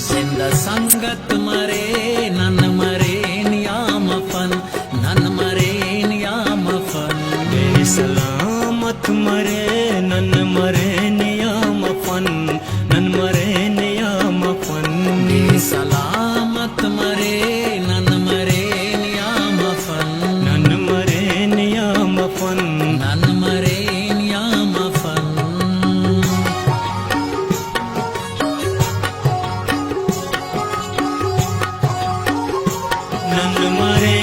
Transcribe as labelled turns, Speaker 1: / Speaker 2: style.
Speaker 1: ಸಿಂದ ಸಂಗತ್ ಮರೆ ನನ್ನ ಮರೆ ನಿಯಾಮಫನ್ ನನ್ನ ಮರೆ ನಿಯಾಮಫನ್
Speaker 2: सलामत मरे नन मरे नियामफन नन मरे नियामफन
Speaker 1: सलामत मरे नन मरे नियामफन
Speaker 2: नन मरे नियामफन
Speaker 1: नन मरे नियामफन
Speaker 2: नन मरे